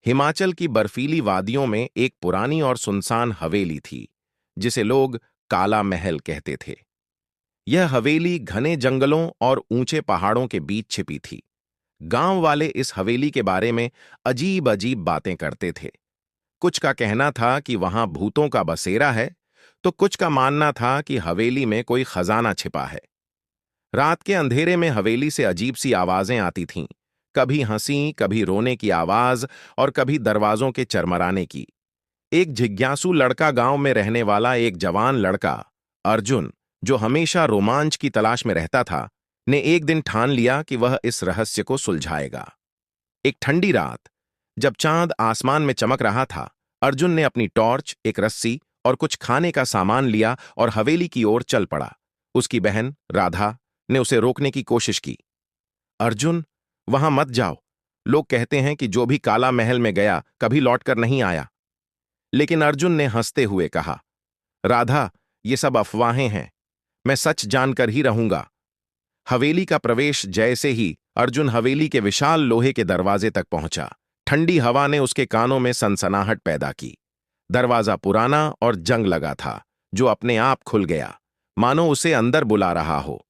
हिमाचल की बर्फीली वादियों में एक पुरानी और सुनसान हवेली थी, जिसे लोग काला महल कहते थे। यह हवेली घने जंगलों और ऊंचे पहाड़ों के बीच छिपी थी। गांव वाले इस हवेली के बारे में अजीब अजीब बातें करते थे। कुछ का कहना था कि वहां भूतों का बसेरा है, तो कुछ का मानना था कि हवेली में कोई खजाना छिपा है। रात के अंधेरे में हवेली से अजीब सी आवाजें आती थीं, कभी हंसी, कभी रोने की आवाज और कभी दरवाजों के चरमराने की। एक जिज्ञासु लड़का, गांव में रहने वाला एक जवान लड़का अर्जुन, जो हमेशा रोमांच की तलाश में रहता था, ने एक दिन ठान लिया कि वह इस रहस्य को सुलझाएगा। एक ठंडी रात, जब चांद आसमान में चमक रहा था, अर्जुन ने अपनी टॉर्च, एक रस्सी और कुछ खाने का सामान लिया और हवेली की ओर चल पड़ा। उसकी बहन राधा ने उसे रोकने की कोशिश की। अर्जुन, वहां मत जाओ। लोग कहते हैं कि जो भी काला महल में गया कभी लौटकर नहीं आया। लेकिन अर्जुन ने हंसते हुए कहा, राधा, ये सब अफवाहें हैं। मैं सच जानकर ही रहूंगा। हवेली का प्रवेश जैसे ही अर्जुन हवेली के विशाल लोहे के दरवाजे तक पहुंचा, ठंडी हवा ने उसके कानों में सनसनाहट पैदा की। दरवाजा पुराना और जंग लगा था, जो अपने आप खुल गया, मानो उसे अंदर बुला रहा हो।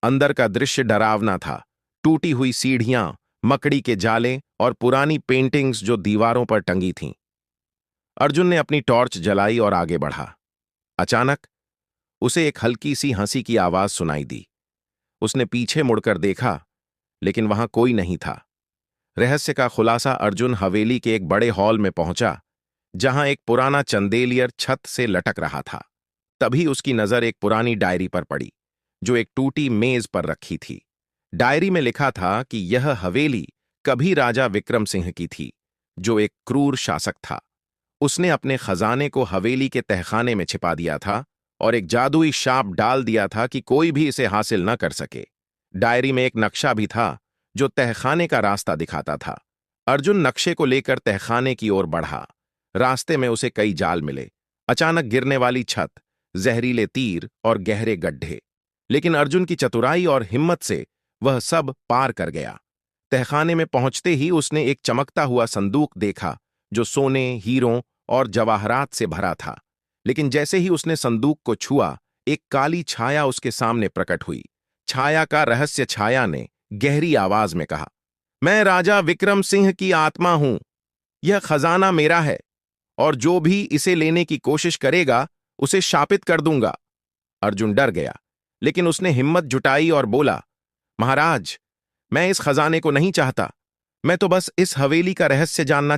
अंदर का दृश्य डरावना था। टूटी हुई सीढ़ियां, मकड़ी के जाले और पुरानी पेंटिंग्स जो दीवारों पर टंगी थीं। अर्जुन ने अपनी टॉर्च जलाई और आगे बढ़ा। अचानक उसे एक हल्की सी हंसी की आवाज सुनाई दी। उसने पीछे मुड़कर देखा, लेकिन वहां कोई नहीं था। रहस्य का खुलासा अर्जुन हवेली के एक बड़े हॉल में पहुंचा, जहां एक पुराना चंदेलियर छत से लटक रहा था। तभी उसकी नजर एक पुरानी डायरी पर पड़ी, जो एक टूटी मेज पर रखी थी। डायरी में लिखा था कि यह हवेली कभी राजा विक्रम सिंह की थी, जो एक क्रूर शासक था। उसने अपने खजाने को हवेली के तहखाने में छिपा दिया था और एक जादुई शाप डाल दिया था कि कोई भी इसे हासिल न कर सके। डायरी में एक नक्शा भी था, जो तहखाने का रास्ता दिखाता था। अर्जुन नक्शे को लेकर तहखाने की ओर बढ़ा। रास्ते में उसे कई जाल मिले, अचानक गिरने वाली छत, जहरीले तीर और गहरे गड्ढे। लेकिन अर्जुन की चतुराई और हिम्मत से वह सब पार कर गया। तहखाने में पहुंचते ही उसने एक चमकता हुआ संदूक देखा, जो सोने, हीरों और जवाहरात से भरा था। लेकिन जैसे ही उसने संदूक को छुआ, एक काली छाया उसके सामने प्रकट हुई। छाया का रहस्य छाया ने गहरी आवाज में कहा, मैं राजा विक्रम सिंह की आत्मा हूं। यह खजाना मेरा है, और जो भी इसे लेने की कोशिश करेगा उसे शापित कर दूंगा। अर्जुन डर गया, लेकिन उसने हिम्मत जुटाई और बोला, महाराज, मैं इस खजाने को नहीं चाहता। मैं तो बस इस हवेली का रहस्य जानना चाहता